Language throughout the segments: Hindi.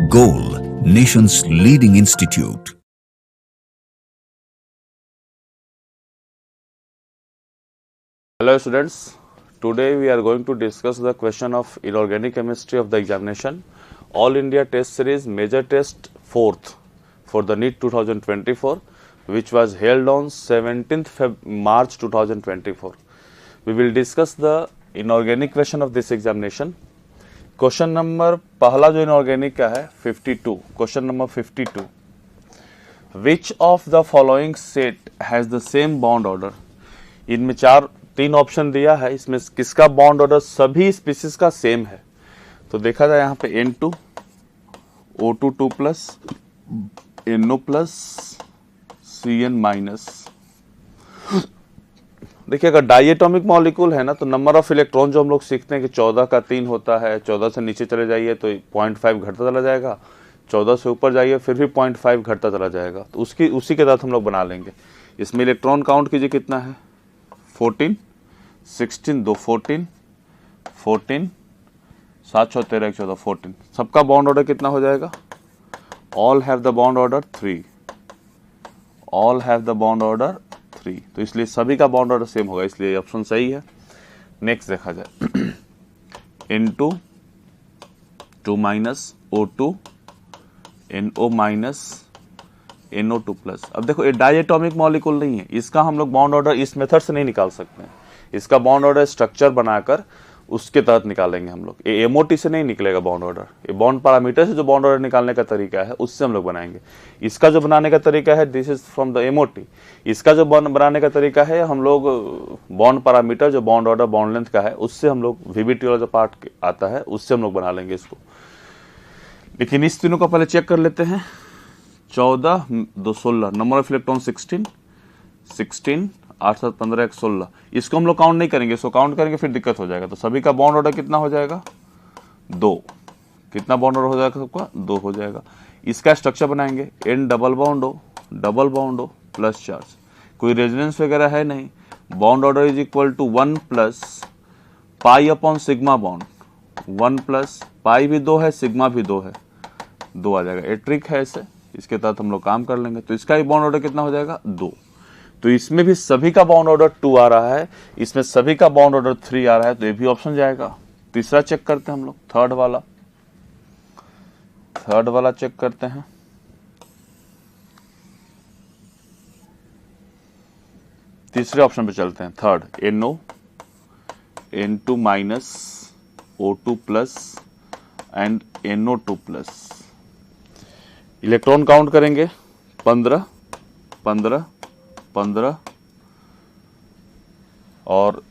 Goal, nation's leading institute. Hello students, today we are going to discuss the question of inorganic chemistry of the examination All India Test Series Major Test 4th for the NEET 2024 which was held on 17th March 2024. We will discuss the inorganic question of this examination. Question number पहला जो इनऑर्गेनिक का है 52, question number 52, which of the following set has the same bond order. इनमें तीन ऑप्शन दिया है, इसमें किसका बॉन्ड ऑर्डर सभी स्पीसीज का सेम है. तो देखा जाए यहाँ पे N2 O2 2 plus NO plus CN minus. देखिए अगर डाइएटॉमिक मॉलिक्यूल है ना तो नंबर ऑफ इलेक्ट्रॉन जो हम लोग सीखते हैं कि 14 का 3 होता है, 14 से नीचे चले जाइए तो 0.5 घटता चला जाएगा, 14 से ऊपर जाइए फिर भी 0.5 घटता चला जाएगा. तो उसी के साथ हम लोग बना लेंगे. इसमें इलेक्ट्रॉन काउंट कीजिए कितना है 14, 16 2 14, 14 7 6 13 14 14. सबका बॉन्ड ऑर्डर कितना हो जाएगा? All have the bond order 3, all have the bond order 3. तो इसलिए सभी का बॉन्ड ऑर्डर सेम होगा, इसलिए ऑप्शन सही है. नेक्स्ट देखा जाए N2 2 minus O2 NO minus NO2 plus. अब देखो ये डाइएटॉमिक मॉलिक्यूल नहीं है, इसका हम लोग बॉन्ड ऑर्डर इस मेथड से नहीं निकाल सकते हैं. इसका बॉन्ड ऑर्डर स्ट्रक्चर बनाकर उसके तहत निकालेंगे हम लोग. ये MOT से नहीं निकलेगा बॉन्ड ऑर्डर, ये बॉन्ड पैरामीटर से जो बॉन्ड ऑर्डर निकालने का तरीका है उससे हम लोग बनाएंगे. इसका जो बनाने का तरीका है this is from the MOT. इसका जो बनाने का तरीका है हम लोग बॉन्ड पैरामीटर जो बॉन्ड ऑर्डर बॉन्ड लेंथ का है उससे हम लोग VBT वाला जो पार्ट आता है उससे हम लोग बना लेंगे इसको. लेकिन इस तीनों को पहले चेक कर लेते हैं. 14 2 16, नंबर ऑफ इलेक्ट्रॉन 16 8 7 15 1 16. इसको हम लोग काउंट नहीं करेंगे, इसको काउंट करेंगे फिर दिक्कत हो जाएगा. तो सभी का बॉन्ड ऑर्डर कितना हो जाएगा 2. कितना बॉन्ड ऑर्डर हो जाएगा सबका 2 हो जाएगा. इसका स्ट्रक्चर बनाएंगे N डबल बॉन्ड हो प्लस चार्ज. कोई रेजोनेंस वगैरह है नहीं. Bond order is equal to 1 plus pi upon sigma bond. 1 plus pi भी 2 है, सिग्मा भी 2 है, 2 आ जाएगा. ये ट्रिक है इसे, इसके तहत हम लोग काम कर लेंगे. तो इसका भी बॉन्ड ऑर्डर कितना हो जाएगा 2. तो इसमें भी सभी का बॉन्ड ऑर्डर 2 आ रहा है, इसमें सभी का बॉन्ड ऑर्डर 3 आ रहा है, तो ये भी ऑप्शन जाएगा. तीसरा चेक करते हैं हम लोग, थर्ड वाला चेक करते हैं. तीसरे ऑप्शन पे चलते हैं, third NO N2 minus O2 plus and NO2 plus. Electron count करेंगे 15 15 15 और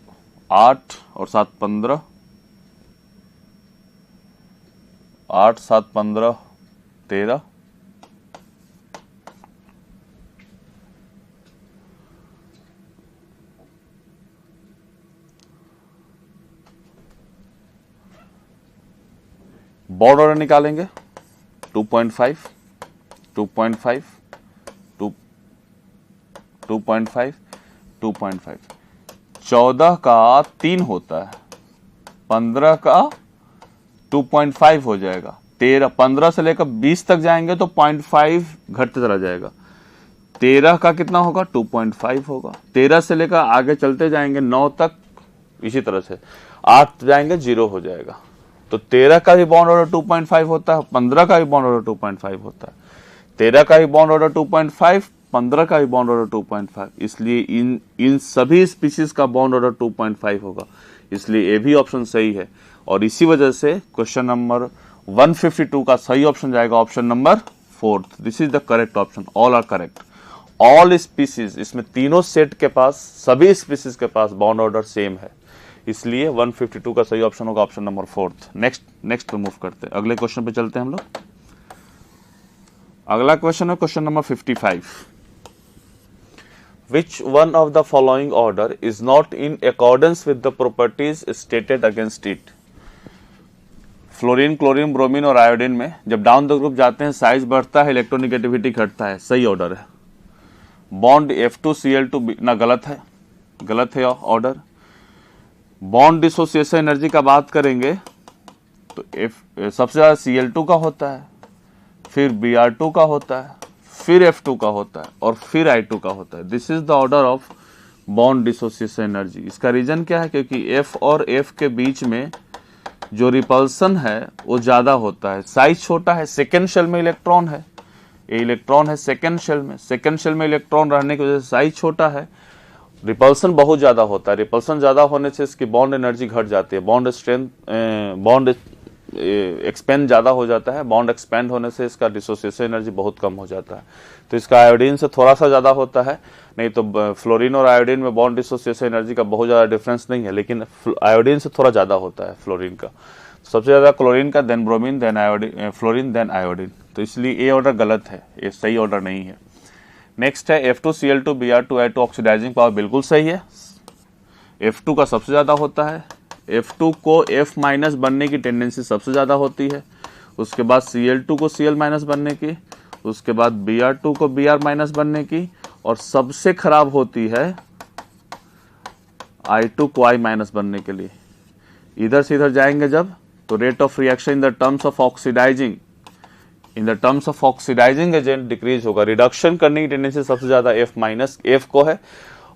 8 और 7 15, 8 7 15 13, बॉन्ड ऑर्डर निकालेंगे 2.5 2.5 2.5 2.5. 14 का 3 होता है, 15 का 2.5 हो जाएगा. 15 से लेकर 20 तक जाएंगे तो 0.5 घटते चला जाएगा. 13 का कितना होगा 2.5 होगा. 13 से लेकर आगे चलते जाएंगे 9 तक, इसी तरह से 8 जाएंगे 0 हो जाएगा. तो 13 का भी बॉन्ड ऑर्डर 2.5 होता है, 15 का भी बॉन्ड ऑर्डर 2.5 होता है. 13 का भी बॉन्ड ऑर्डर 2.5, 15 का भी बॉन्ड ऑर्डर 2.5. इसलिए इन सभी स्पीशीज का बॉन्ड ऑर्डर 2.5 होगा, इसलिए ये भी ऑप्शन सही है. और इसी वजह से क्वेश्चन नंबर 152 का सही ऑप्शन जाएगा option number 4th. This is the correct option. All are correct. All species, इसमें तीनों सेट के पास सभी स्पीशीज के पास बॉन्ड ऑर्डर सेम है, इसलिए 152 का सही ऑप्शन होगा ऑप्शन नंबर 4th. नेक्स्ट पे मूव करते हैं, अगले क्वेश्चन पे चलते हैं हम लोग. अगला क्वेश्चन है question number 55. Which one of the following order is not in accordance with the properties stated against it? Fluorine, chlorine, bromine और आयोडीन में जब डाउन द ग्रुप जाते हैं साइज बढ़ता है, इलेक्ट्रोनिगेटिविटी घटता है. सही ऑर्डर है. बॉन्ड F2Cl2 ना गलत है ऑर्डर. बॉन्ड डिसोसिएशन एनर्जी का बात करेंगे तो सबसे ज्यादा Cl2 का होता है, फिर Br2 का होता है, फिर F2 का होता है और फिर I2 का होता है। This is the order of bond dissociation energy. इसका रीजन क्या है? क्योंकि F और F के बीच में जो रिपल्सन है वो ज्यादा होता है, साइज छोटा है, सेकेंड शेल में इलेक्ट्रॉन है, ये इलेक्ट्रॉन है सेकेंड शेल में, सेकेंड शेल में इलेक्ट्रॉन रहने की वजह से साइज छोटा है, रिपल्सन बहुत ज्यादा होता है। रिपल्सन ज्यादा होने से इसकी बॉन्ड एनर्जी घट जाती है, बॉन्ड स्ट्रेंथ, बॉन्ड एक्सपेंड ज्यादा हो जाता है, बॉन्ड एक्सपेंड होने से इसका डिसोसिएशन एनर्जी बहुत कम हो जाता है। तो इसका आयोडीन से थोड़ा सा ज्यादा होता है, नहीं तो फ्लोरीन और आयोडीन में बॉन्ड डिसोसिएशन एनर्जी का बहुत ज्यादा डिफरेंस नहीं है, लेकिन आयोडीन से थोड़ा ज्यादा होता है फ्लोरीन का। सबसे ज्यादा क्लोरीन का, then bromine, then iodine, fluorine, then iodine. तो इसलिए ये ऑर्डर गलत है, ये सही ऑर्डर नहीं है। नेक्स्ट है F2Cl2 Br2 ऑक्सीडाइजिंग पावर बिल्कुल सही है, F2 का सबसे ज्यादा होता है, F2 को F माइनस बनने की टेंडेंसी सबसे ज्यादा होती है, उसके बाद Cl2 को Cl माइनस बनने की, उसके बाद Br2 को Br माइनस बनने की, और सबसे खराब होती है I2 को I माइनस बनने के लिए। इधर से इधर जाएंगे जब, तो rate of reaction in the terms of oxidising agent decrease होगा। रिडक्शन करने की टेंडेंसी सबसे ज्यादा F माइनस F को है,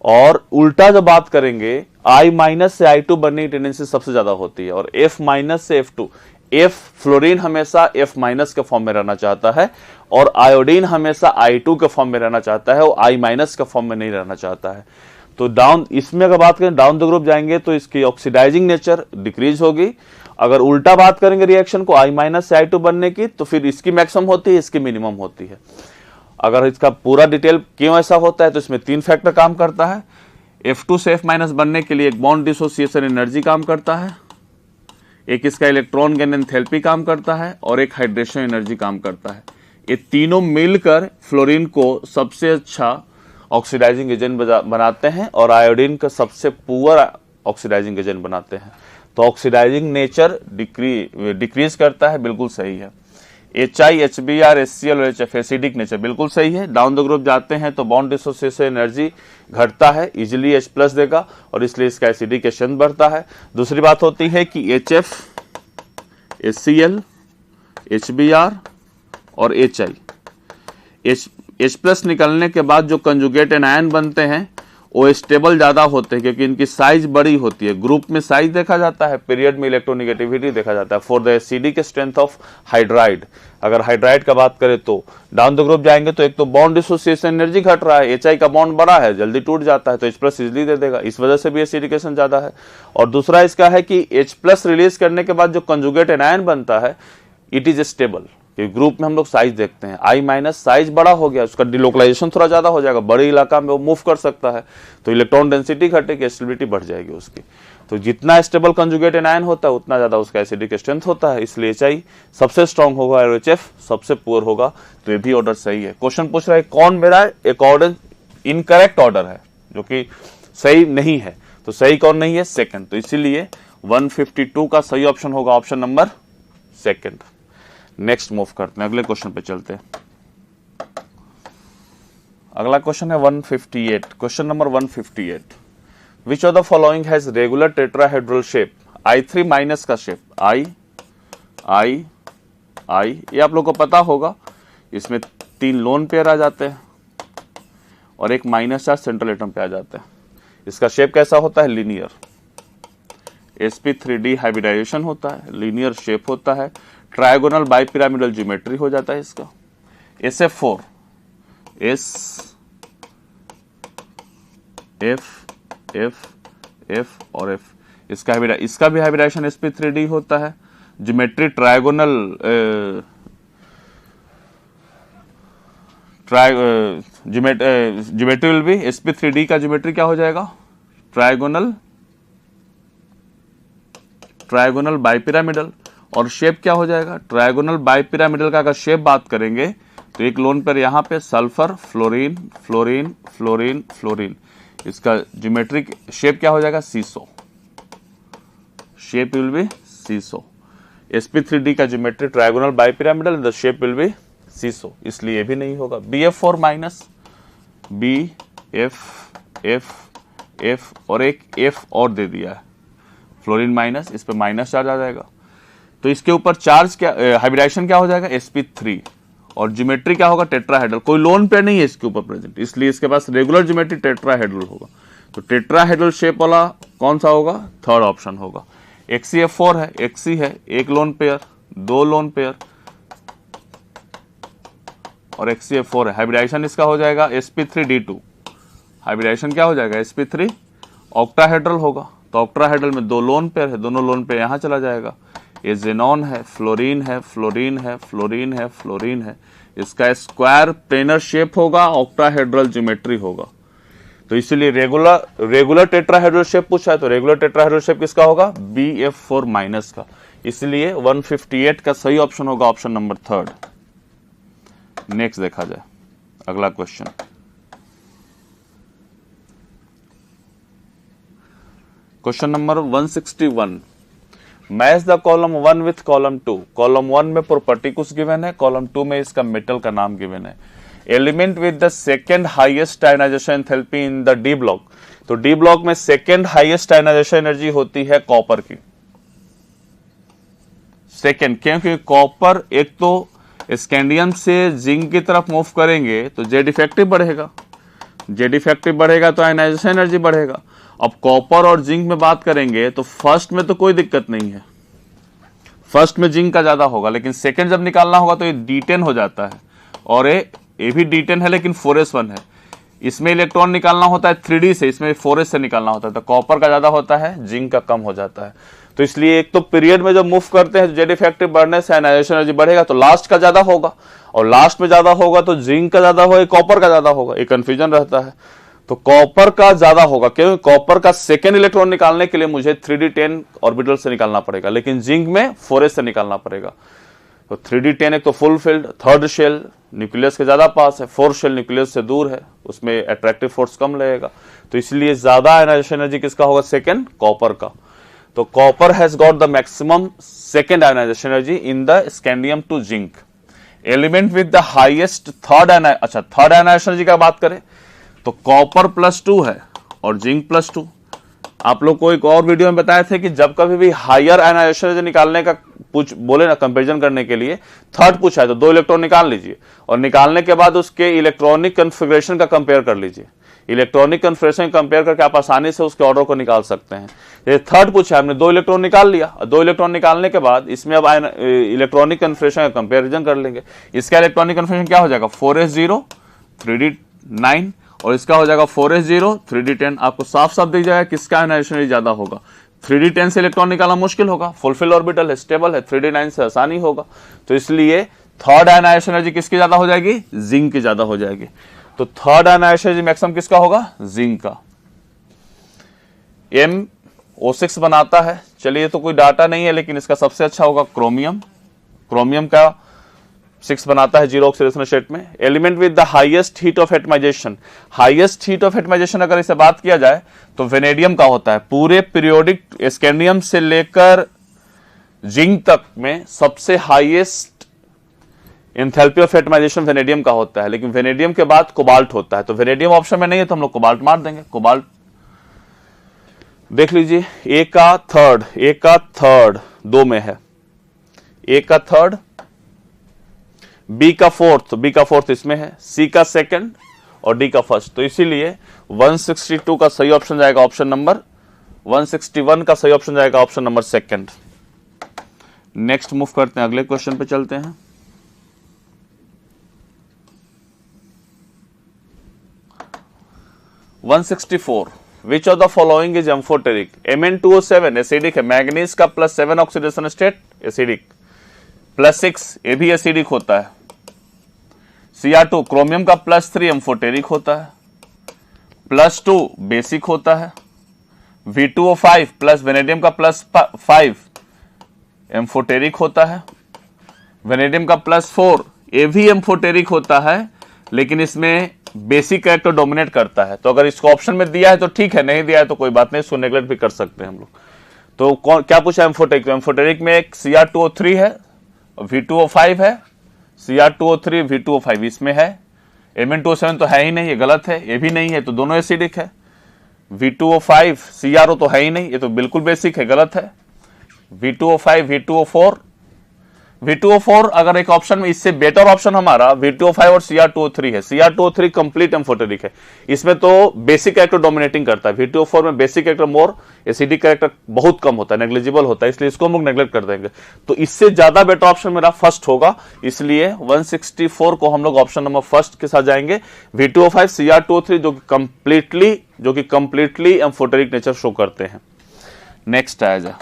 और उल्टा जब बात करेंगे I माइनस से I2 बनने की टेंडेंसी सबसे ज्यादा होती है, और F माइनस से F2। F फ्लोरीन हमेशा F माइनस के फॉर्म में रहना चाहता है, और आयोडीन हमेशा I2 के फॉर्म में रहना चाहता है, और I माइनस के फॉर्म में नहीं रहना चाहता है। तो डाउन, इसमें अगर बात करें डाउन द ग्रुप जाएंगे तो इसकी ऑक्सीडाइजिंग नेचर डिक्रीज होगी। अगर उल्टा बात करेंगे रिएक्शन को I माइनस से I2 बनने की, तो फिर इसकी मैक्सिमम होती है, इसकी मिनिमम होती है। अगर इसका पूरा डिटेल क्यों ऐसा होता है, तो इसमें 3 फैक्टर काम करता है। F2 से F माइनस बनने के लिए एक बॉन्ड डिसोसिएशन एनर्जी काम करता है, एक इसका इलेक्ट्रॉन गेन एंथैल्पी काम करता है, और एक हाइड्रेशन एनर्जी काम करता है। ये तीनों मिलकर फ्लोरीन को सबसे अच्छा ऑक्सीडाइजिंग एजेंट बनाते हैं, और आयोडीन का सबसे पुअर ऑक्सीडाइजिंग एजेंट बनाते हैं। तो ऑक्सीडाइजिंग नेचर डिक्रीज करता है, बिल्कुल सही है। HI, HBr, HCl और HF एसिडिक नेचर बिल्कुल सही है। डाउन द ग्रुप जाते हैं तो बॉन्ड डिसोसिएशन एनर्जी घटता है, इजिली H प्लस देगा, और इसलिए इसका एसिडिक स्ट्रेंथ बढ़ता है। दूसरी बात होती है कि HF, HCl, HBr और HI, H प्लस निकलने के बाद जो कंजुगेट एनायन बनते हैं वो स्टेबल ज्यादा होते हैं, क्योंकि इनकी साइज बड़ी होती है। ग्रुप में साइज देखा जाता है, पीरियड में इलेक्ट्रोनिगेटिविटी देखा जाता है। For the acidic strength of hydride, अगर हाइड्राइड का बात करें तो डाउन द ग्रुप जाएंगे तो एक तो बॉन्ड डिसोसिएशन एनर्जी घट रहा है, HI का बॉन्ड बड़ा है, जल्दी टूट जाता है, तो H प्लस इजिली दे देगा, इस वजह से भी एसिडिकेशन ज्यादा है। और दूसरा इसका है कि H प्लस रिलीज करने के बाद जो कंजुगेट एनायन बनता है, इट इज स्टेबल। ग्रुप में हम लोग साइज देखते हैं, I माइनस साइज बड़ा हो गया, उसका डिलोकलाइजेशन थोड़ा ज्यादा हो जाएगा, बड़े इलाका में वो मूव कर सकता है, तो इलेक्ट्रॉन डेंसिटी घटेगी, स्टेबिलिटी बढ़ जाएगी उसकी। तो जितना स्टेबल कंजुगेट एनायन होता है उतना ज्यादा उसका एसिडिक स्ट्रेंथ होता है, इसलिए HI सबसे स्ट्रॉन्ग होगा और HF सबसे पुअर होगा। तो ये भी ऑर्डर सही है। क्वेश्चन पूछ रहा है कौन मेरा एक ऑर्डर इनकरेक्ट ऑर्डर है, जो कि सही नहीं है, तो सही कौन नहीं है? सेकंड। तो इसीलिए 152 का सही ऑप्शन होगा option number second. Next move करते हैं, अगले क्वेश्चन पे चलते हैं। अगला क्वेश्चन है 158, question number 158। Which of the following has regular tetrahedral shape? I3 minus का शेप, I, ये आप लोग को पता होगा। इसमें 3 लोन पेयर आ जाते हैं और एक माइनस चार्ज सेंट्रल एटम पे आ जाते हैं। इसका शेप कैसा होता है? लीनियर। sp3d हाइब्रिडाइजेशन होता है, लीनियर शेप होता है, ट्रायगोनल बाइपिरामिडल ज्योमेट्री हो जाता है इसका। SF4, S, F और F, इसका भी हाइब्रिडाइजेशन sp3d होता है। Geometry trigonal geometry will be, sp3d का ज्योमेट्री क्या हो जाएगा? Trigonal bipyramidal. और शेप क्या हो जाएगा? ट्रायगोनल बाइपिरामिडल का अगर शेप बात करेंगे तो एक लोन पर यहाँ पे sulphur, fluorine, fluorine, fluorine, fluorine, इसका ज्योमेट्रिक शेप क्या हो जाएगा? Seesaw. Shape will be seesaw. sp3d का geometry trigonal bipyramidal, the shape will be seesaw, इसलिए ये भी नहीं होगा। BF4 माइनस, BF और एक F और दे दिया है, फ्लोरीन माइनस, इस पे माइनस चार्ज आ जाएगा। तो इसके ऊपर चार्ज क्या, हाइब्रिडाइजेशन क्या हो जाएगा? sp3 और ज्योमेट्री क्या होगा, टेट्राहेड्रल। कोई लोन पेयर नहीं है इसके ऊपर प्रेजेंट, इसलिए इसके पास रेगुलर ज्योमेट्री टेट्राहेड्रल होगा। तो टेट्राहेड्रल शेप वाला कौन सा होगा, थर्ड ऑप्शन होगा। XeF4 है, Xe है, एक लोन पेयर, दो लोन पेयर और XeF4 है। हाइब्रिडाइजेशन इसका हो जाएगा sp3d2। हाइब्रिडाइजेशन क्या हो जाएगा, sp3 ऑक्टाहेड्रल होगा। तो ऑक्टाहेड्रल में दो लोन पेयर है, दोनों लोन पेयर यहां चला जाएगा। ये जेनॉन है, फ्लोरीन है, फ्लोरीन है, फ्लोरीन है, फ्लोरीन है। इसका स्क्वायर प्लेनर शेप होगा, ऑक्टाहेड्रल ज्योमेट्री होगा। तो इसीलिए रेगुलर टेट्राहेड्रल शेप पूछा है, तो रेगुलर टेट्राहेड्रल शेप किसका होगा, BF4 माइनस का। इसलिए 158 का सही ऑप्शन होगा ऑप्शन नंबर थर्ड। नेक्स्ट देखा जाए अगला question. Question number 161, match the column 1 with column 2। Column 1 में प्रॉपर्टी कुछ गिवन है, कॉलम 2 में इसका मेटल का नाम गिवन है। Element with the second highest ionisation enthalpy in the d block. तो डी ब्लॉक में सेकेंड हाईएस्ट आयनाइजेशन एनर्जी होती है कॉपर की, सेकेंड। क्योंकि कॉपर एक तो स्कैंडियम से जिंक की तरफ मूव करेंगे तो जेड इफेक्टिव बढ़ेगा, जेड इफेक्टिव बढ़ेगा तो आयनाइजेशन एनर्जी बढ़ेगा। अब कॉपर और जिंक में बात करेंगे तो फर्स्ट में तो कोई दिक्कत नहीं है, फर्स्ट में जिंक का ज्यादा होगा, लेकिन सेकंड जब निकालना होगा तो ये D10 हो जाता है। और ये भी D10 है लेकिन 4s1 है। इसमें इलेक्ट्रॉन निकालना होता है 3D से, इसमें 4s से निकालना होता है। तो कॉपर का ज्यादा होता है, जिंक का कम हो जाता है। तो इसलिए एक तो पीरियड में जब मूव करते हैं जेड इफेक्टिव बढ़ने से आयनाइजेशन एनर्जी बढ़ेगा, तो लास्ट का ज्यादा होगा, और लास्ट में ज्यादा होगा तो जिंक का ज्यादा होगा, कॉपर का ज्यादा होगा, ये कंफ्यूजन रहता है। तो कॉपर का ज्यादा होगा, क्योंकि कॉपर का सेकेंड इलेक्ट्रॉन निकालने के लिए मुझे 3D10 ऑर्बिटल से निकालना पड़ेगा, लेकिन जिंक में 4s से निकालना पड़ेगा। तो 3D10 एक तो full filled, third shell nucleus के ज्यादा पास है, फोर्थ शेल न्यूक्लियस से दूर है, उसमें अट्रैक्टिव फोर्स कम लगेगा। तो इसलिए ज्यादा आयनाइजेशन एनर्जी किसका होगा, सेकेंड कॉपर का। तो copper has got the maximum second ionisation energy in the scandium to zinc. Element with the highest third ionisation energy का बात करें तो कॉपर +2 है और जिंक +2। आप लोग को एक और वीडियो में बताए थे कि जब कभी भी हायर आयनाइजेशन एनर्जी निकालने का बोले ना, कंपैरिजन करने के लिए थर्ड पूछा है तो 2 इलेक्ट्रॉन निकाल लीजिए, और निकालने के बाद उसके इलेक्ट्रॉनिक कन्फिगरेशन का कंपेयर कर लीजिए। इलेक्ट्रॉनिक कन्फिगरेशन कंपेयर करके आप आसानी से उसके ऑर्डर को निकाल सकते हैं। ये थर्ड पूछा है, हमने 2 इलेक्ट्रॉन निकाल लिया, 2 इलेक्ट्रॉन निकालने के बाद इसमें अब इलेक्ट्रॉनिक कन्फिगरेशन का कंपेरिजन कर लेंगे। इसका इलेक्ट्रॉनिक कन्फिगरेशन क्या हो जाएगा, 4s0 3d9, और इसका हो जाएगा 4s0 3d10। आपको साफ साफ दिख जाएगा किसका आयनाइजेशन एनर्जी ज्यादा होगा। 3d10 से इलेक्ट्रॉन निकालना मुश्किल होगा, फुलफिल ऑर्बिटल है, स्टेबल है। 3d9 से आसानी होगा। तो इसलिए थर्ड आयनाइजेशन एनर्जी किसकी ज्यादा हो जाएगी, जिंक की ज्यादा हो जाएगी। तो थर्ड आयनाइजेशन एनर्जी मैक्सिमम किसका होगा, जिंक का। MO6 बनाता है, चलिए तो कोई डाटा नहीं है, लेकिन इसका सबसे अच्छा होगा क्रोमियम। क्रोमियम का 6 बनाता है 0 ऑक्सीडेशन स्टेट में। Element with the highest heat of atomisation, highest heat of atomisation अगर इसे बात किया जाए तो वेनेडियम का होता है। पूरे पीरियोडिक स्कैंडियम से लेकर जिंक तक में सबसे highest enthalpy of atomisation vanadium का होता है, लेकिन वेनेडियम के बाद कोबाल्ट होता है। तो वेनेडियम ऑप्शन में नहीं है तो हम लोग कोबाल्ट मार देंगे। कोबाल्ट देख लीजिए, ए का थर्ड 2 में है, ए का थर्ड, बी का फोर्थ इसमें है, सी का सेकंड और डी का फर्स्ट। तो इसीलिए 162 का सही ऑप्शन जाएगा ऑप्शन नंबर 161 का सही ऑप्शन जाएगा option number second. Next move करते हैं, अगले क्वेश्चन पे चलते हैं। विच of the following is amphoteric. Mn2O7 acidic है, मैग्नीज का +7 ऑक्सीडेशन स्टेट एसिडिक, +6 ये भी एसिडिक होता है। Cr2 क्रोमियम का +3 एम्फोटेरिक होता है, +2 बेसिक होता है। V2O5 प्लस वेनेडियम का +5 एम्फोटेरिक होता है। वेनेडियम का +4 ये भी एम्फोटेरिक होता है, लेकिन इसमें बेसिक कैरेक्टर डोमिनेट करता है। तो अगर इसको ऑप्शन में दिया है तो ठीक है, नहीं दिया है तो कोई बात नहीं, इसको नेग्लेक्ट भी कर सकते हैं हम लोग। तो क्या पूछा एम्फोटेरिक, तो एम्फोटेरिक में एक Cr2O3 है, V2O5 है, Cr2O3 V2O5 इसमें है। Mn2O7 तो है ही नहीं, ये गलत है, ये भी नहीं है, तो दोनों एसिडिक है। V2O5 CrO तो है ही नहीं, ये तो बिल्कुल बेसिक है, गलत है। V2O5 V2O4 V2O4 अगर एक ऑप्शन में, इससे बेटर ऑप्शन हमारा V2O5 और Cr2O3 है। Cr2O3 कंप्लीट एम्फोटेरिक है, इसमें तो बेसिक कैरेक्टर डोमिनेटिंग करता है। V2O4 में बेसिक कैरेक्टर मोर, एसिडिक कैरेक्टर बहुत कम होता है, नेग्लिजिबल होता है, इसलिए इसको हम लोग नेग्लेक्ट कर देंगे। तो इससे ज्यादा बेटर ऑप्शन मेरा फर्स्ट होगा, इसलिए 164 को हम लोग ऑप्शन नंबर फर्स्ट के साथ जाएंगे। V2O5 Cr2O3 जो कि कंप्लीटली एम्फोटेरिक नेचर शो करते हैं। नेक्स्ट आ जाए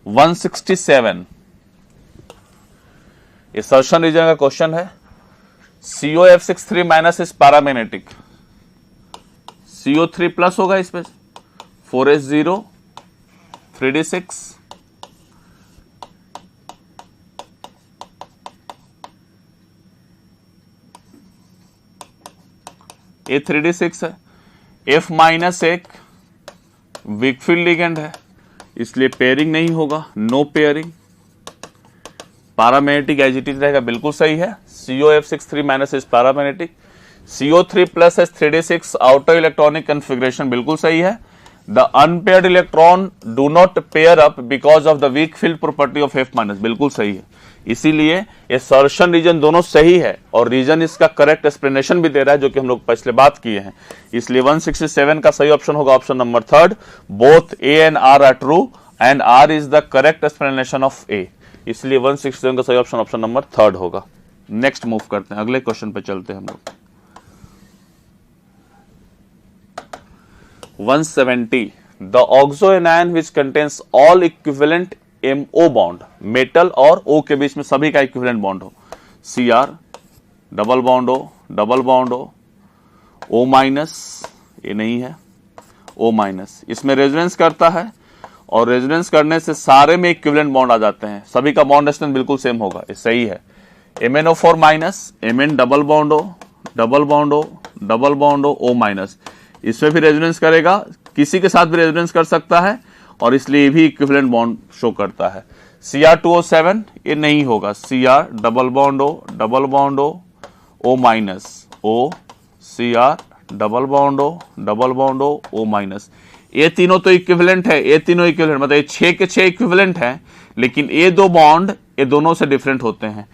167, ये सर्शन रीजन का क्वेश्चन है। COF63 minus is paramagnetic, CO3 plus होगा इसमें, 4S0 3D6, ये 3D6 है। F माइनस एक वीक फील्ड लिगेंड है, इसलिए पेयरिंग नहीं होगा, no pairing. Paramagnetic as it is रहेगा, बिल्कुल सही है। COF63 minus is paramagnetic. CO3 plus as 3D6 outer electronic configuration, बिल्कुल सही है। The unpaired electron do not pair up because of the weak field property of F minus, बिल्कुल सही है। इसीलिए ये सर्शन रीजन दोनों सही है और रीजन इसका करेक्ट एक्सप्लेनेशन भी दे रहा है, जो कि हम लोग पिछले बात किए हैं। इसलिए 167 का सही ऑप्शन होगा option number third. Both A and R are true and R is the correct explanation of A, इसलिए 167 का सही ऑप्शन ऑप्शन नंबर थर्ड होगा। नेक्स्ट मूव करते हैं, अगले क्वेश्चन पे चलते हैं हम लोग। 170, the oxo anion which contains all equivalent MO bond, metal और O के बीच में सभी का इक्विवेलेंट बॉन्ड हो, Cr डबल बॉन्ड हो, डबल बॉन्ड हो, O माइनस, ये नहीं है, O माइनस, इसमें रेजोनेंस करता है और रेजोनेंस करने से सारे में इक्विवेलेंट बॉन्ड आ जाते हैं, सभी का बॉन्ड डिस्टेंस बिल्कुल सेम होगा, ये सही है। MnO4 minus, Mn double bond हो, डबल बॉन्ड हो, डबल बॉन्ड हो, O माइनस, इसमें भी रेजोनेंस करेगा, किसी के साथ भी रेजोनेंस कर सकता है और इसलिए भी इक्विवेलेंट बॉन्ड शो करता है। Cr2O7 ये नहीं होगा, Cr डबल बॉन्ड हो, डबल बॉन्ड हो, O minus, O, Cr double bond हो, डबल बॉन्ड हो, O माइनस, ये तीनों तो इक्विवेलेंट है, ये तीनों इक्विवेलेंट मतलब ये 6 के 6 इक्विवेलेंट हैं, लेकिन ये दो बॉन्ड ये दोनों से डिफरेंट होते हैं,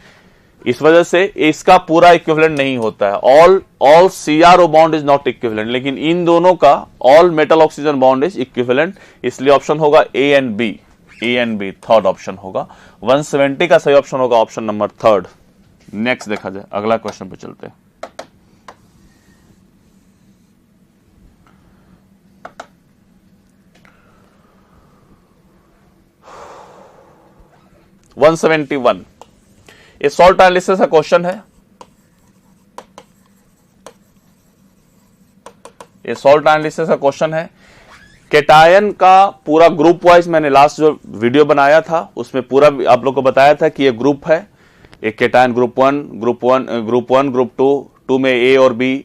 इस वजह से इसका पूरा इक्विवेलेंट नहीं होता है। All CrO bond is not equivalent, लेकिन इन दोनों का all metal oxygen bond is equivalent, इसलिए ऑप्शन होगा A and B, A and B third option होगा। 170 का सही ऑप्शन होगा ऑप्शन नंबर थर्ड। नेक्स्ट देखा जाए, अगला क्वेश्चन पे चलते हैं। ये सॉल्ट एनालिसिस का क्वेश्चन है, ये सॉल्ट एनालिसिस का क्वेश्चन है। केटायन का पूरा ग्रुप वाइज मैंने लास्ट जो वीडियो बनाया था उसमें पूरा आप लोग को बताया था कि ये ग्रुप है, एक cation group one, group two में A और B,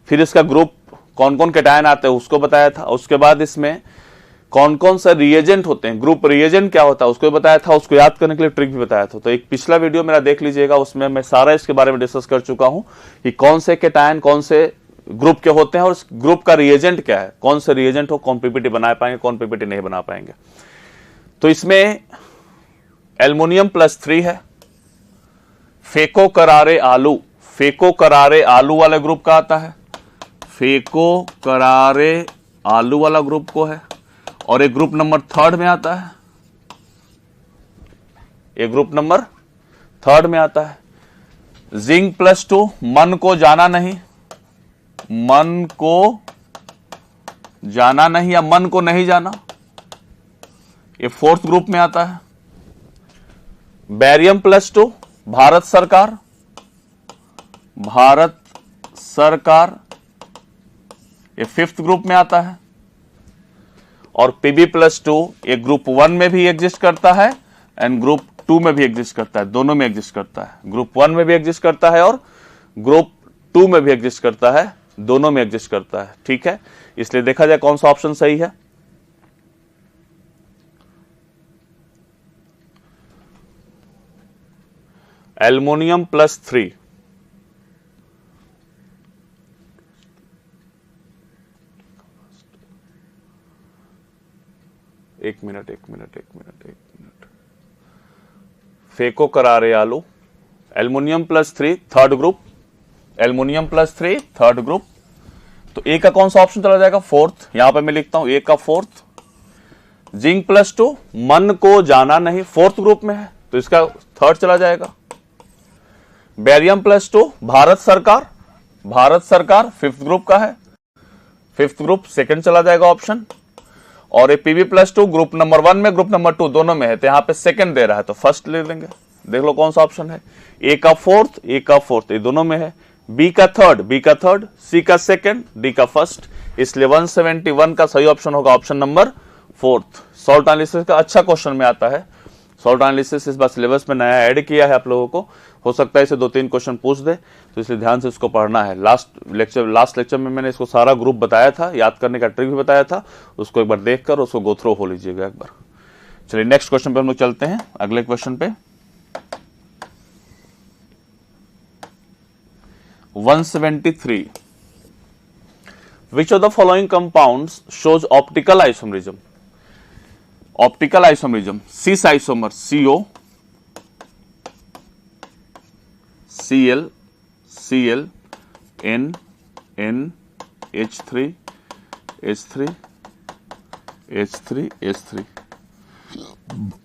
फिर इसका ग्रुप कौन कौन केटायन आते हैं उसको बताया था, उसके बाद इसमें कौन कौन सा रिएजेंट होते हैं, ग्रुप रिएजेंट क्या होता है उसको बताया था, उसको याद करने के लिए ट्रिक भी बताया था। तो एक पिछला वीडियो मेरा देख लीजिएगा, उसमें मैं सारा इसके बारे में डिस्कस कर चुका हूं कि कौन से केटायन कौन से ग्रुप के होते हैं और उस ग्रुप का रिएजेंट क्या है, कौन से रिएजेंट हो कौन पीपीटी बना पाएंगे कौन पीपीटी नहीं बना पाएंगे। तो इसमें एल्युमिनियम +3 है, फेको करारे आलू वाले ग्रुप का आता है, फेको करारे आलू वाला ग्रुप को है, और एक ग्रुप नंबर थर्ड में आता है, एक ग्रुप नंबर थर्ड में आता है। जिंक +2 मन को जाना नहीं, मन को जाना नहीं या मन को नहीं जाना, ये फोर्थ ग्रुप में आता है। बैरियम +2 भारत सरकार, ये फिफ्थ ग्रुप में आता है। और Pb+2 ये ग्रुप 1 में भी एग्जिस्ट करता है एंड ग्रुप 2 में भी एग्जिस्ट करता है, दोनों में एग्जिस्ट करता है, ग्रुप 1 में भी एग्जिस्ट करता है और ग्रुप 2 में भी एग्जिस्ट करता है, दोनों में एग्जिस्ट करता है। ठीक है, इसलिए देखा जाए कौन सा ऑप्शन सही है। Aluminium +3, minute. फेको करारे आलू, aluminium +3 third group, aluminium +3 third group. तो ए का कौन सा ऑप्शन चला जाएगा? फोर्थ। यहां पे मैं लिखता हूं ए का फोर्थ। जिंक +2 मन को जाना नहीं, फोर्थ ग्रुप में है तो इसका थर्ड चला जाएगा। बेरियम +2 भारत सरकार फिफ्थ ग्रुप का है, फिफ्थ ग्रुप सेकंड चला जाएगा ऑप्शन। और ये पीबी +2 ग्रुप नंबर 1 में, ग्रुप नंबर 2 दोनों में है, तो यहां पे सेकंड दे रहा है तो फर्स्ट ले लेंगे। देख लो कौन सा ऑप्शन है। ए का फोर्थ ये दोनों में है, बी का थर्ड, सी का सेकंड, डी का फर्स्ट। इसलिए 171 का सही ऑप्शन होगा option number fourth. Salt analysis का अच्छा क्वेश्चन में आता है। सॉल्ट एनालिसिस इस बार सिलेबस में नया ऐड किया है आप लोगों को, हो सकता है इसे 2-3 क्वेश्चन पूछ दे, तो इसलिए ध्यान से इसको पढ़ना है। लास्ट लेक्चर में मैंने इसको सारा ग्रुप बताया था, याद करने का ट्रिक भी बताया था, उसको एक बार देखकर उसको गो थ्रू हो लीजिएगा एक बार। चलिए नेक्स्ट क्वेश्चन पे हम लोग चलते हैं, अगले क्वेश्चन पे। 173 विच of the following compounds shows optical isomerism? Optical isomerism, cis isomer CO, Cl, N, H3, H3।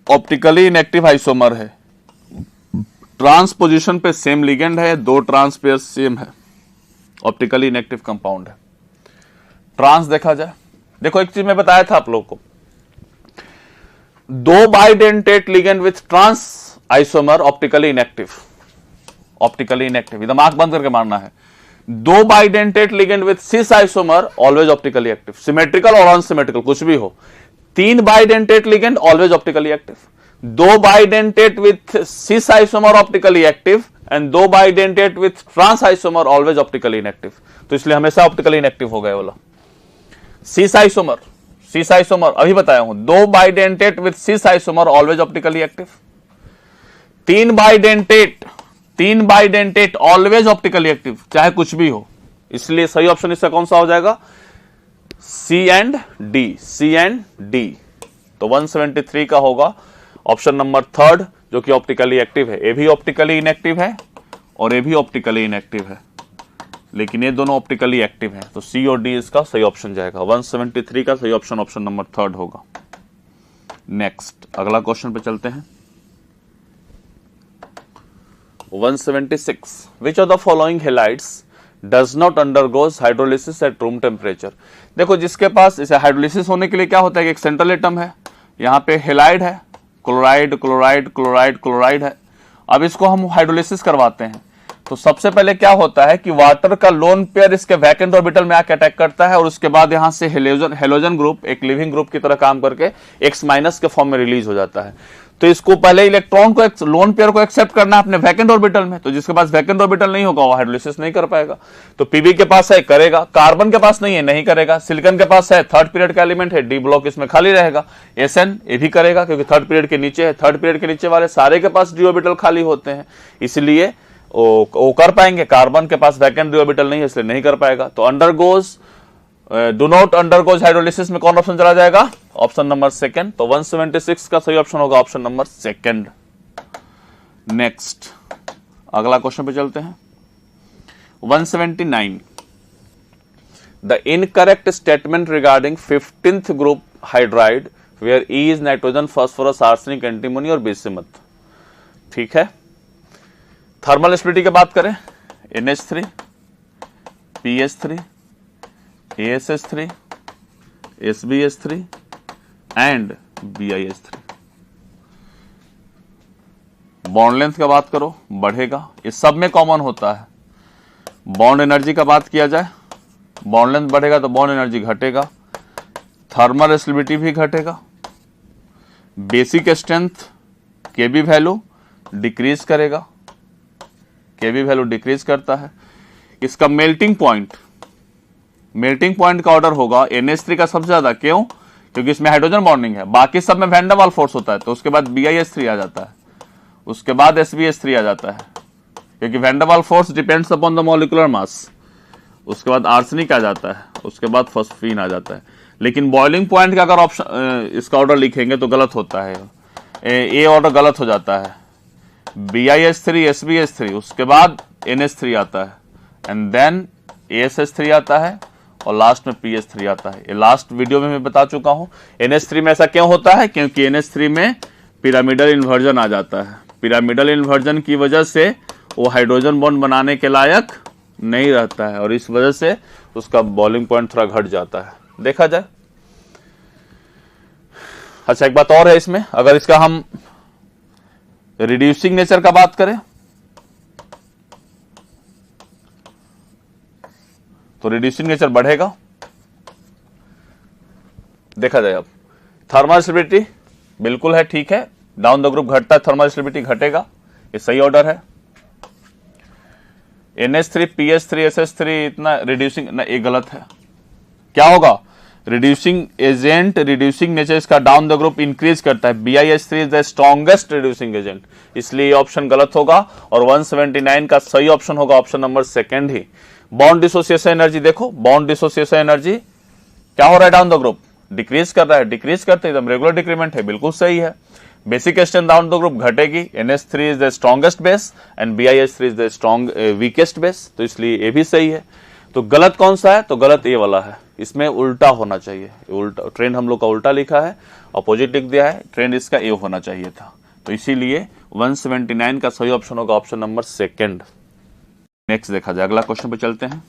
Optically inactive isomer है, ट्रांसपोजिशन पे सेम लिगेंड है, 2 ट्रांस पेयर सेम है, ऑप्टिकली इनएक्टिव कंपाउंड है। ट्रांस देखा जाए, देखो एक चीज मैं बताया था आप लोग को, 2 bidentate ligand with trans isomer optically inactive, एकदम आंख बंद करके मारना है। 2 bidentate ligand with cis isomer always optically active, symmetrical और अनसिमेट्रिकल कुछ भी हो। 3 bidentate ligand always optically active, 2 bidentate with cis isomer optically active and 2 bidentate with trans isomer always optically inactive. तो इसलिए हमेशा ऑप्टिकली इनएक्टिव हो गया बोला। सिस आइसोमर अभी बताया हूं, 2 bidentate with cis isomer always optically active, 3 bidentate always optically active, चाहे कुछ भी हो। इसलिए सही ऑप्शन इसका कौन सा हो जाएगा? सी एंड डी। तो 173 का होगा ऑप्शन नंबर थर्ड, जो कि ऑप्टिकली एक्टिव है। ए भी ऑप्टिकली इनएक्टिव है और ए भी ऑप्टिकली इनएक्टिव है, लेकिन ये दोनों ऑप्टिकली एक्टिव हैं, तो सी और डी इसका सही ऑप्शन जाएगा। 173 का सही ऑप्शन ऑप्शन नंबर थर्ड होगा। नेक्स्ट अगला क्वेश्चन पे चलते हैं। 176 विच of the following halides does not undergoes hydrolysis at room temperature? देखो जिसके पास इसे हाइड्रोलिसिस होने के लिए क्या होता है कि एक सेंट्रल एटम है, यहाँ पे हेलाइड है, क्लोराइड है। अब इसको हम हाइड्रोलिसिस करवाते हैं तो सबसे पहले क्या होता है कि वाटर का लोन पेयर इसके वैकेंट ऑर्बिटल में आके अटैक करता है और उसके बाद यहां से हेलोजन ग्रुप एक लिविंग ग्रुप की तरह काम करके X- के फॉर्म में रिलीज हो जाता है। तो इसको पहले इलेक्ट्रॉन को, लोन पेयर को एक्सेप्ट करना है अपने वैकेंट ऑर्बिटल में, तो जिसके पास वैकेंट ऑर्बिटल नहीं होगा वो हाइड्रोलिसिस नहीं कर पाएगा। तो पीबी के पास है, करेगा। कार्बन के पास नहीं है, नहीं करेगा। सिलिकॉन के पास है, थर्ड पीरियड का एलिमेंट है, डी ब्लॉक इसमें खाली रहेगा। SN ये भी करेगा क्योंकि थर्ड पीरियड के नीचे है, थर्ड पीरियड के नीचे वाले सारे के पास डी ऑर्बिटल खाली होते हैं, इसलिए वो कर पाएंगे। कार्बन के पास वैकेंट डी ऑर्बिटल नहीं है इसलिए नहीं कर पाएगा। तो डू नॉट अंडरगोज हाइड्रोलिसिस में कौन ऑप्शन चला जाएगा? Option number second. तो 176 का सही ऑप्शन होगा ऑप्शन नंबर सेकंड। नेक्स्ट अगला क्वेश्चन पे चलते हैं। 179 the incorrect statement regarding 15th group hydride where E is nitrogen, phosphorus, arsenic, antimony और बिस्मुथ। ठीक है, थर्मल स्टेबिलिटी की बात करें, NH3, PH3, ASH3, SbH3 and BiH3। Bond length का बात करो, बढ़ेगा, ये सब में कॉमन होता है। बॉन्ड एनर्जी का बात किया जाए, बॉन्ड लेंथ बढ़ेगा तो बॉन्ड एनर्जी घटेगा, थर्मल स्टेबिलिटी भी घटेगा, basic strength Kb value decrease करेगा, Kb वैल्यू डिक्रीज करता है। इसका मेल्टिंग पॉइंट का ऑर्डर होगा NH3 का सबसे ज्यादा, क्यों? क्योंकि इसमें हाइड्रोजन बॉन्डिंग है, बाकी सब में वैन डर वाल्स फोर्स होता है। तो उसके बाद BiH3 आ जाता है, उसके बाद SbH3 आ जाता है क्योंकि van der Waals force depends upon the molecular mass. उसके बाद आर्सेनिक आ जाता है, उसके बाद फॉस्फीन आ जाता है। लेकिन बॉइलिंग पॉइंट का अगर ऑप्शन इसका ऑर्डर लिखेंगे तो गलत होता है, ए ऑर्डर गलत हो जाता है। BiH3 SbH3 उसके बाद NH3 आता है एंड देन ASH3 आता है और लास्ट में PH3 आता है। ये लास्ट वीडियो में मैं बता चुका हूं। NH3 में ऐसा क्यों होता है? क्योंकि NH3 में पिरामिडल इन्वर्जन आ जाता है। पिरामिडल इन्वर्जन की वजह से वो हाइड्रोजन बॉन्ड बनाने के लायक नहीं रहता है और इस वजह से उसका बॉइलिंग पॉइंट थोड़ा घट जाता है, देखा जाए। अच्छा, एक बात और है इसमें, अगर इसका हम रिड्यूसिंग नेचर का बात करें तो रिड्यूसिंग नेचर बढ़ेगा। देखा जाए अब थर्मल स्टेबिलिटी बिल्कुल है, ठीक है। डाउन द ग्रुप घटता है, थर्मल स्टेबिलिटी घटेगा, ये सही ऑर्डर है। NH3 PH3 SH3 इतना रिड्यूसिंग ना, ये गलत है। क्या होगा? रिड्यूसिंग एजेंट, रिड्यूसिंग नेचर इसका डाउन द ग्रुप इंक्रीज करता है। BiH3 is the strongest reducing agent, इसलिए ऑप्शन गलत होगा और 179 का सही ऑप्शन होगा ऑप्शन नंबर सेकंड ही। बॉन्ड डिसोसिएशन एनर्जी देखो, बॉन्ड डिसोसिएशन एनर्जी क्या हो रहा है? डाउन द ग्रुप डिक्रीज कर रहा है, डिक्रीज करते एकदम रेगुलर डिक्रीमेंट है, बिल्कुल सही है। Basic strength down the group घटेगी। NH3 is the strongest base and BiH3 is the strong weakest base, तो इसलिए ये भी सही है। तो गलत कौन सा है? तो गलत ये वाला है, इसमें उल्टा होना चाहिए। उल्टा ट्रेंड हम लोग का उल्टा लिखा है, अपोजिट लिख दिया है, ट्रेंड इसका ए होना चाहिए था। तो इसीलिए 179 का सही ऑप्शन होगा ऑप्शन नंबर सेकंड। नेक्स्ट देखा जाए, अगला क्वेश्चन पे चलते हैं।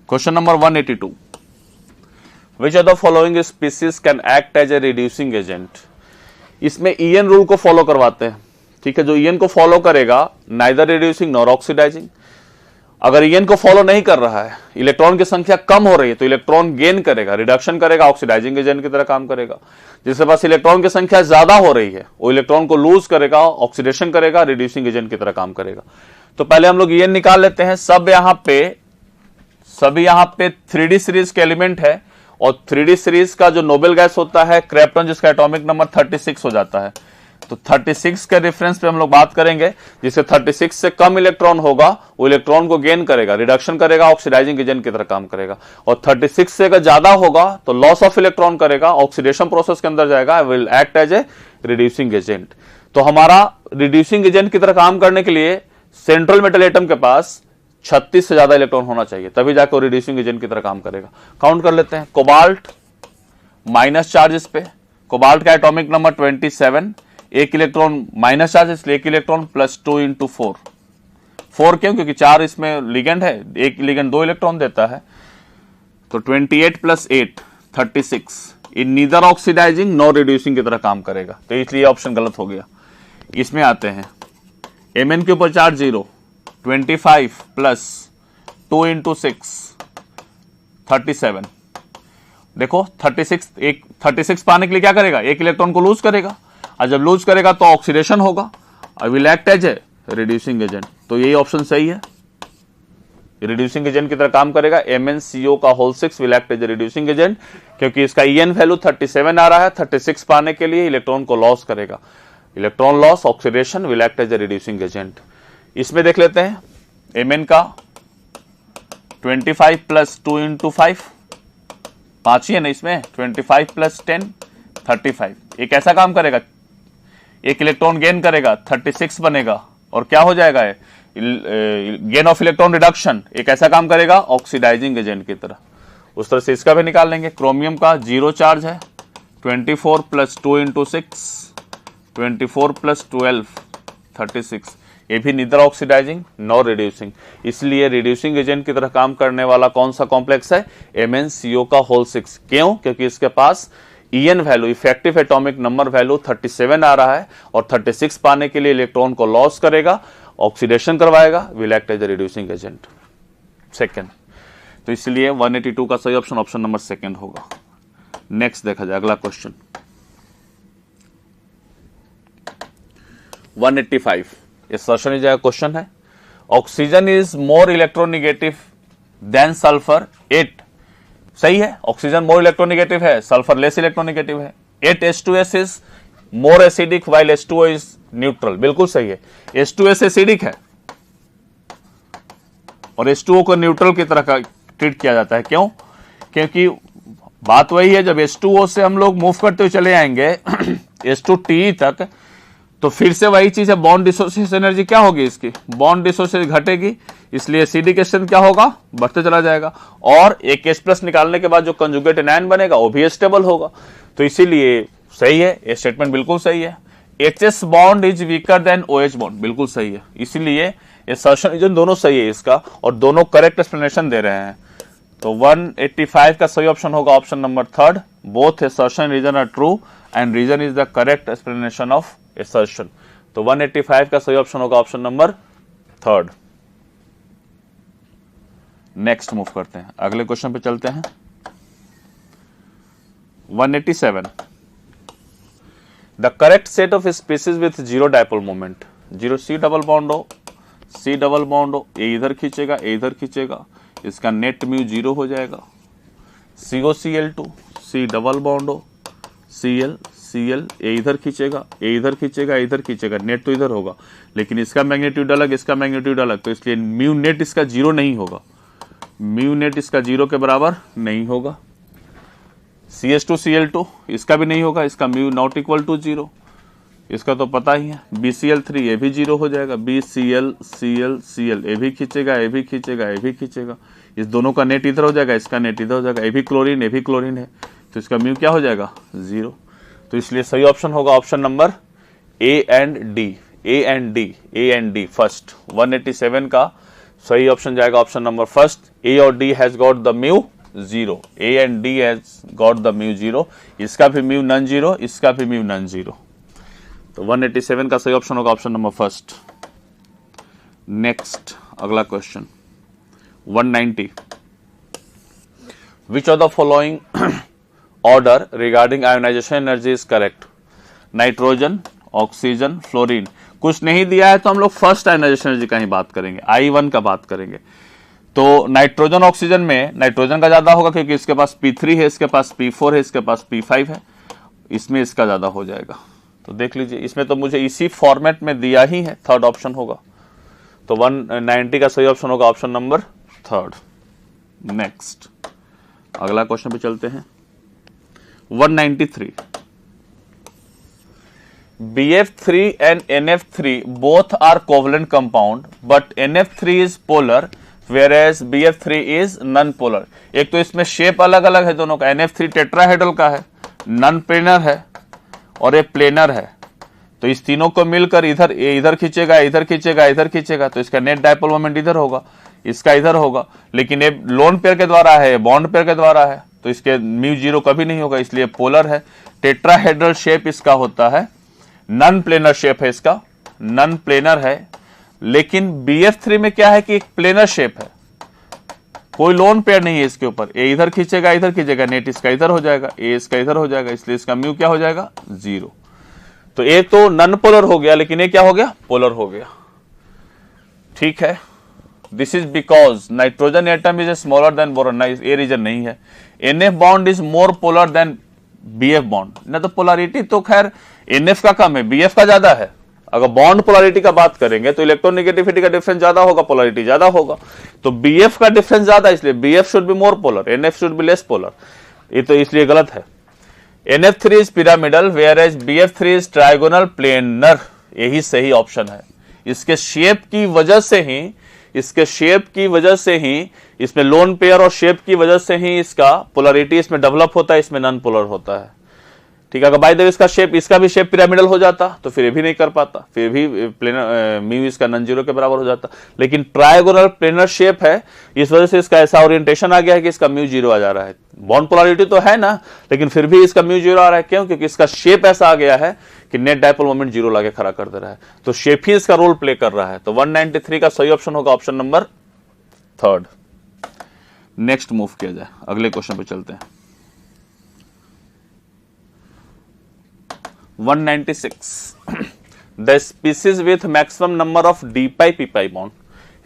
Question number 182, which of the following species can act as a reducing agent. इसमें ईएन रूल को फॉलो करवाते हैं, ठीक है। जो ईएन को फॉलो करेगा नाइदर रिड्यूसिंग नॉर ऑक्सीडाइजिंग। अगर ईएन को फॉलो नहीं कर रहा है, इलेक्ट्रॉन की संख्या कम हो रही है, तो इलेक्ट्रॉन गेन करेगा, रिडक्शन करेगा, ऑक्सीडाइजिंग एजेंट की तरह काम करेगा। जिसके पास इलेक्ट्रॉन की संख्या ज्यादा हो रही है वो इलेक्ट्रॉन को लूज करेगा, ऑक्सीडेशन करेगा, रिड्यूसिंग एजेंट की तरह काम करेगा। तो पहले हम लोग ईएन निकाल लेते हैं। सभी यहां पे 3D सीरीज के एलिमेंट है और 3D सीरीज का जो नोबेल गैस होता है क्रेप्टन, जिसका एटॉमिक नंबर 36 हो जाता है। तो 36 के रेफरेंस पे हम लोग बात करेंगे। जिससे 36 से कम इलेक्ट्रॉन होगा वो इलेक्ट्रॉन को गेन करेगा, रिडक्शन करेगा, ऑक्सीडाइजिंग एजेंट की तरह काम करेगा। और 36 से अगर ज्यादा होगा तो लॉस ऑफ इलेक्ट्रॉन करेगा, ऑक्सीडेशन प्रोसेस के अंदर जाएगा, will act as a reducing agent. तो हमारा रिड्यूसिंग एजेंट की तरह काम करने के लिए सेंट्रल मेटल एटम के पास 36 से ज्यादा इलेक्ट्रॉन होना चाहिए, तभी जाकर वो रिड्यूसिंग एजेंट की तरह काम करेगा। काउंट कर लेते हैं। कोबाल्ट माइनस चार्ज इस पे, कोबाल्ट का एटॉमिक नंबर 27, एक इलेक्ट्रॉन माइनस चार्ज, इसलिए एक इलेक्ट्रॉन प्लस 2 × 4। 4 क्यों? क्योंकि 4 इसमें लिगेंड है, एक लिगेंड 2 इलेक्ट्रॉन देता है। तो 28 + 8 36, इन नीदर ऑक्सीडाइजिंग नॉर रिड्यूसिंग की तरह काम करेगा, तो इसलिए ऑप्शन गलत हो गया। इसमें आते हैं, Mn के ऊपर चार्ज 0, 25 + 2 × 6 37। देखो 36 पाने के लिए क्या करेगा? एक इलेक्ट्रॉन को लूज करेगा, और जब लूज करेगा तो ऑक्सीडेशन होगा, और will act as a reducing agent. तो यही ऑप्शन सही है, रिड्यूसिंग एजेंट की तरह काम करेगा। MnCO6 will act as a reducing agent, क्योंकि इसका EN वैल्यू 37 आ रहा है। 36 पाने के लिए इलेक्ट्रॉन को लॉस करेगा, electron loss, oxidation, will act as a reducing agent. इसमें देख लेते हैं, Mn का 25 + 2 × 5, 5 ही है ना इसमें, 25 + 10 35। ये कैसा काम करेगा? एक इलेक्ट्रॉन गेन करेगा, 36 बनेगा, और क्या हो जाएगा? Gain of electron reduction. एक ऐसा काम करेगा ऑक्सीडाइजिंग एजेंट की तरह। उस तरह से इसका भी निकाल लेंगे। क्रोमियम का 0 चार्ज है, 24 + 2 × 6 24 + 12 36। ये भी नीदर ऑक्सीडाइजिंग नॉर रिड्यूसिंग, इसलिए रिड्यूसिंग एजेंट की तरह काम करने वाला कौन सा कॉम्प्लेक्स है? MnCO6। क्यों? क्योंकि इसके पास EN value, effective atomic number value 37 आ रहा है, और 36 पाने के लिए इलेक्ट्रॉन को लॉस करेगा, ऑक्सीडेशन करवाएगा, will act as a reducing agent. Second, तो इसलिए 182 का सही ऑप्शन ऑप्शन नंबर सेकंड होगा। नेक्स्ट देखा जाए, अगला क्वेश्चन 185, ये सर्शन जाएगा क्वेश्चन है। Oxygen is more electronegative than sulphur 8। सही है, ऑक्सीजन मोर इलेक्ट्रोनिगेटिव है, सल्फर लेस इलेक्ट्रोनिगेटिव है। 8H2S is more acidic while H2O is neutral, बिल्कुल सही है। H2S एसिडिक है और H2O को न्यूट्रल की तरह का ट्रीट किया जाता है। क्यों? क्योंकि बात वही है, जब H2O से हम लोग मूव करते हुए चले आएंगे H2TE तक, तो फिर से वही चीज है, बॉन्ड डिसोसिएशन एनर्जी क्या होगी इसकी, बॉन्ड डिसोसिएशन घटेगी, इसलिए एसिडिक स्ट्रेंथ क्या होगा, बढ़ते चला जाएगा। और एक H+ निकालने के बाद जो कंजुगेट एनायन बनेगा वो भी स्टेबल होगा। तो इसीलिए सही है, ये स्टेटमेंट बिल्कुल सही है। HS bond is weaker then OH bond, बिल्कुल सही है। इसीलिए असर्शन रीजन दोनों सही है इसका, और दोनों करेक्ट एक्सप्लेनेशन दे रहे हैं। तो 185 का सही ऑप्शन होगा option number 3rd। Both assertion reason are true and reason is the correct explanation of assertion. तो 185 का सही ऑप्शन होगा option number 3rd। Next move करते हैं, अगले क्वेश्चन पे चलते हैं। 187 the correct set of species with zero dipole moment, zero C double bond हो, C डबल बॉन्ड हो, ए इधर खींचेगा, ए इधर खींचेगा, इसका नेट म्यू 0 हो जाएगा। COCl2, C डबल बॉन्ड हो, Cl Cl, ए इधर खींचेगा, ए इधर खींचेगा, इधर खींचेगा, नेट तो इधर होगा, लेकिन इसका मैग्नीट्यूड अलग, इसका मैग्नीट्यूड अलग, तो इसलिए म्यू नेट इसका 0 नहीं होगा, म्यू नेट इसका 0 के बराबर नहीं होगा। CH2Cl2 इसका भी नहीं होगा, इसका म्यू नॉट इक्वल टू 0, इसका तो पता ही है। BCl3 ये भी 0 हो जाएगा, BCl Cl Cl, ए भी खींचेगा, ए भी खींचेगा, ए भी खींचेगा, इस दोनों का नेट इधर हो जाएगा, इसका नेट इधर हो जाएगा, ए भी क्लोरीन है, तो इसका म्यू क्या हो जाएगा 0। तो इसलिए सही ऑप्शन होगा option number A and D first. 187 का सही ऑप्शन जाएगा ऑप्शन नंबर फर्स्ट, A और D has got the mu 0, A and D has got the mu 0, इसका भी म्यू नॉन 0, इसका भी म्यू नॉन 0। तो 187 का सही ऑप्शन होगा ऑप्शन नंबर फर्स्ट। नेक्स्ट अगला question 190 which of the following order regarding ionisation energy is correct, nitrogen, oxygen, fluorine. कुछ नहीं दिया है तो हम लोग फर्स्ट आयोनाइजेशन एनर्जी का ही बात करेंगे, I1 का बात करेंगे। तो नाइट्रोजन ऑक्सीजन में नाइट्रोजन का ज्यादा होगा क्योंकि इसके पास P3 है, इसके पास P4 है, इसके पास P5 है, इसमें इसका ज्यादा हो जाएगा। तो देख लीजिए, इसमें तो मुझे इसी फॉर्मेट में दिया ही है, 3rd ऑप्शन होगा। तो 190 का सही ऑप्शन होगा ऑप्शन नंबर 3rd। नेक्स्ट अगला क्वेश्चन पे चलते हैं 193 BF3 and NF3 both are covalent compound but NF3 is polar whereas BF3 is non-polar। एक तो इसमें शेप अलग अलग है दोनों का, NF3 टेट्राहेड्रल का है, नॉन प्लेनर है और ये प्लेनर है। तो इस तीनों को मिलकर इधर ये इधर खींचेगा, इधर खींचेगा, इधर खींचेगा, तो इसका नेट डायपोल मोमेंट इधर होगा, इसका इधर होगा, लेकिन ये लोन पेयर के द्वारा है, बॉन्ड पेयर के द्वारा है, तो इसके म्यू 0 कभी नहीं होगा, इसलिए पोलर है। टेट्राहेड्रल शेप इसका होता है, नॉन प्लेनर शेप है इसका, नॉन प्लेनर है। लेकिन BF3 में क्या है कि एक प्लेनर शेप है, कोई लोन पेयर नहीं है इसके ऊपर, ए इधर खींचेगा, इधर खींचेगा, नेट इसका इधर हो जाएगा, ए इसका इधर हो जाएगा, इसलिए इसका म्यू क्या हो जाएगा 0। तो ए तो नॉन पोलर हो गया, लेकिन ये क्या हो गया, पोलर हो गया। ठीक है, this is because nitrogen atom is smaller than boron, ये रीजन नहीं है। NF bond is more polar than BF bond, ना तो पोलरिटी तो खैर NF का कम है, BF का ज्यादा है। अगर बॉन्ड पोलरिटी का बात करेंगे तो इलेक्ट्रोनेगेटिविटी का डिफरेंस ज्यादा होगा, पोलरिटी ज्यादा होगा, तो BF का डिफरेंस ज्यादा, इसलिए BF should be more polar, NF should be less polar, ये तो इसलिए गलत है। NF3 is pyramidal whereas BF3 is trigonal planar, यही सही ऑप्शन है। इसके शेप की वजह से ही, इसके शेप की वजह से ही, इसमें लोन पेयर और शेप की वजह से ही इसका पोलरिटी इसमें डेवलप होता है, इसमें नॉन पोलर होता है। ठीक है, अगर बाय द वे इसका शेप, इसका भी शेप पिरामिडल हो जाता तो फिर ये भी नहीं कर पाता, फिर भी प्लेनर म्यू इसका नॉन 0 के बराबर हो जाता, लेकिन ट्रायगोनल प्लेनर शेप है, इस वजह से इसका ऐसा ओरिएंटेशन आ गया है कि इसका म्यू 0 आ जा रहा है। बॉन्ड पोलरिटी तो है ना, लेकिन फिर भी इसका म्यू 0 आ रहा है, क्यों? क्योंकि इसका शेप ऐसा आ गया है कि नेट डायपोल मोमेंट 0 लाके खड़ा कर दे रहा है, तो शेप ही इसका रोल प्ले कर रहा है। तो 193 का सही ऑप्शन होगा option number 3rd। Next move किया जाए, अगले क्वेश्चन पे चलते हैं। 196 the species with maximum number of d pi p pi bond.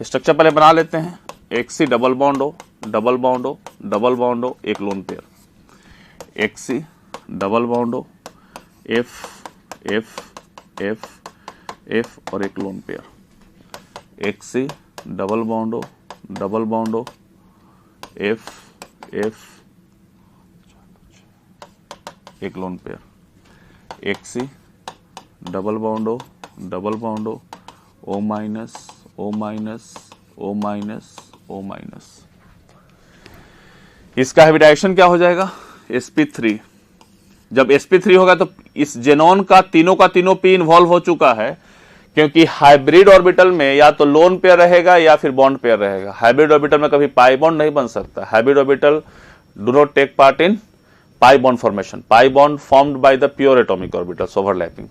Structure पहले बना लेते हैं, एक सी डबल बॉन्ड हो, डबल बॉन्ड हो, डबल बॉन्ड हो, एक लोन पेयर, एक सी डबल बॉन्ड हो, एफ एफ एफ एफ और एक लोन पेयर, एक सी डबल बॉन्ड हो, डबल बॉन्ड हो, एफ एफ एक लोन पेयर, एक C, double bond O, double bond O, O minus, O minus, O minus, O minus. इसका हाइब्रिडाइजेशन क्या हो जाएगा? sp3। जब sp3 होगा तो इस जेनॉन का तीनों p इन्वॉल्व हो चुका है, क्योंकि हाइब्रिड ऑर्बिटल में या तो लोन पेयर रहेगा या फिर बॉन्ड पेयर रहेगा। हाइब्रिड ऑर्बिटल में कभी पाई बॉन्ड नहीं बन सकता। Hybrid orbital do not take part in pi bond formation. Pi bond formed by the pure atomic orbitals overlapping.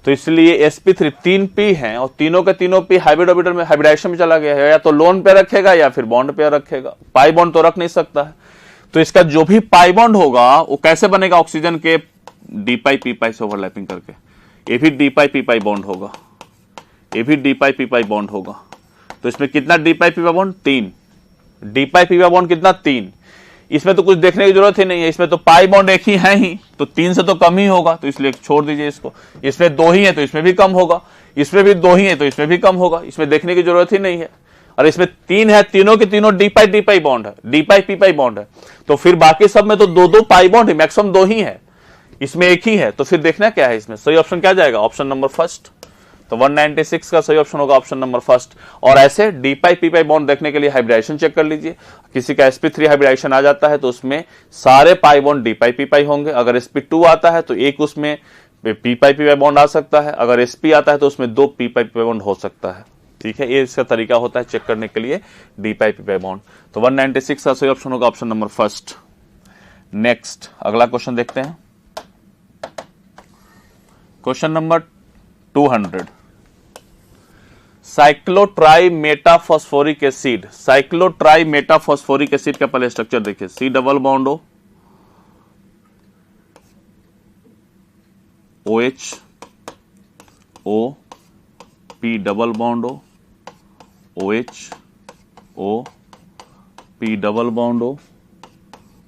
तो इसलिए sp3 3p हैं और तीनों p हाइब्रिड ऑर्बिटल में हाइब्रिडाइजेशन में चला गया है, या तो लोन पेयर रखेगा या फिर बॉन्ड पेयर रखेगा। पाई बॉन्ड तो रख नहीं सकता है। तो इसका जो भी पाई बॉन्ड होगा वो कैसे बनेगा? ऑक्सीजन के डी पाई पी पाई से ओवरलैपिंग करके। ये भी D pi p pi bond होगा, ये भी D pi p pi bond होगा। तो इसमें कितना D pi p pi bond? 3। D pi p pi bond कितना? 3। इसमें तो कुछ देखने की जरूरत ही नहीं है, इसमें तो पाई बॉन्ड एक ही है ही, तो 3 से तो कम ही होगा, तो इसलिए छोड़ दीजिए इसको। इसमें 2 ही है तो इसमें भी कम होगा, इसमें भी 2 ही है तो इसमें भी कम होगा, इसमें देखने की जरूरत ही नहीं है। और इसमें 3 है, तीनों के तीनों डी पाई बॉन्ड है, D pi p pi bond है। तो फिर बाकी सब में तो 2 पाई बॉन्ड है, मैक्सिमम 2 ही है, इसमें एक ही है। तो फिर देखना क्या है इसमें? सही ऑप्शन क्या जाएगा? Option number first. तो 196 का सही ऑप्शन होगा ऑप्शन नंबर फर्स्ट। और ऐसे D pi p pi bond देखने के लिए हाइब्रिडाइजेशन चेक कर लीजिए। किसी का sp3 हाइब्रिडाइजेशन आ जाता है तो उसमें सारे pi bond D pi p पाई होंगे। अगर sp2 आता है तो एक उसमें पी पाई पी पाई बॉन्ड आ सकता है। अगर sp आता है तो उसमें 2 पी पाई पी पाई बॉन्ड हो सकता है। ठीक है, ये इसका तरीका होता है चेक करने के लिए d pi p pi bond. तो 196 का सही ऑप्शन होगा ऑप्शन नंबर फर्स्ट। नेक्स्ट अगला क्वेश्चन देखते हैं। Question number 200। Cyclotrimetaphosphoric acid. Cyclotrimetaphosphoric acid का पहले स्ट्रक्चर देखिए। See double bond O, OH, O, P double bond O, OH, O, P double bond O,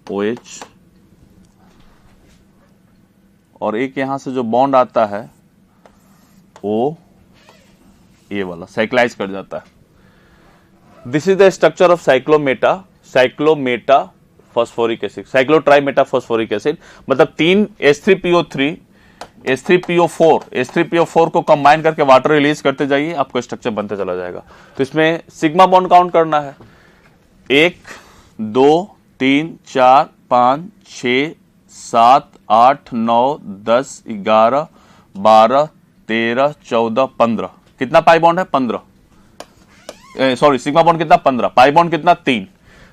OH, और एक यहां से जो बॉन्ड आता है O, ये वाला साइक्लाइज कर जाता है। This is the structure of cyclometa phosphoric acid, cyclotrimeta phosphoric acid. मतलब 3 H3PO3 H3PO4 को कंबाइन करके वाटर रिलीज करते जाइए, आपको स्ट्रक्चर बनते चला जाएगा। तो इसमें सिग्मा बॉन्ड काउंट करना है। 1 2 3 4 5 6 7 8 9 10 11 12 13 14 15। कितना पाई बॉन्ड है? 15। सॉरी, सिग्मा बॉन्ड कितना? 15। पाई बॉन्ड कितना? 3।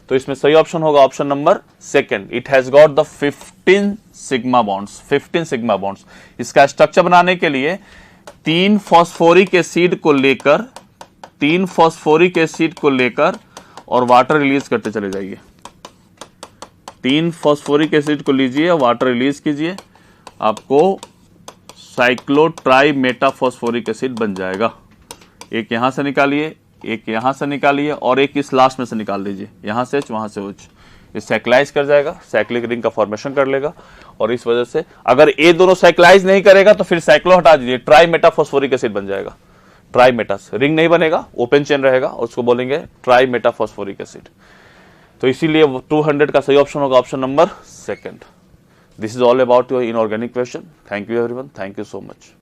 तो इसमें सही ऑप्शन होगा option number second. It has got the 15 sigma bonds. 15 sigma bonds. इसका स्ट्रक्चर बनाने के लिए 3 फॉस्फोरिक एसिड को लेकर और वाटर रिलीज करते चले जाइए। 3 फॉस्फोरिक एसिड को लीजिए और वाटर रिलीज कीजिए, आपको साइक्लोट्राइमेटाफॉस्फोरिक एसिड बन जाएगा। एक यहां से निकालिए, एक यहां से निकालिए और एक इस लास्ट में से निकाल लीजिए। यहां से H, वहां से OH। ये साइक्लाइज कर जाएगा, साइक्लिक रिंग का फॉर्मेशन कर लेगा। और इस वजह से अगर ये दोनों साइक्लाइज नहीं करेगा तो फिर साइक्लो हटा दीजिए, ट्राइमेटाफॉस्फोरिक एसिड बन जाएगा। ट्राइमेटास रिंग नहीं बनेगा, ओपन चेन रहेगा, उसको बोलेंगे ट्राइमेटाफॉस्फोरिक एसिड। तो इसीलिए 200 का सही ऑप्शन होगा option number second. This is all about your inorganic question. Thank you everyone. Thank you so much.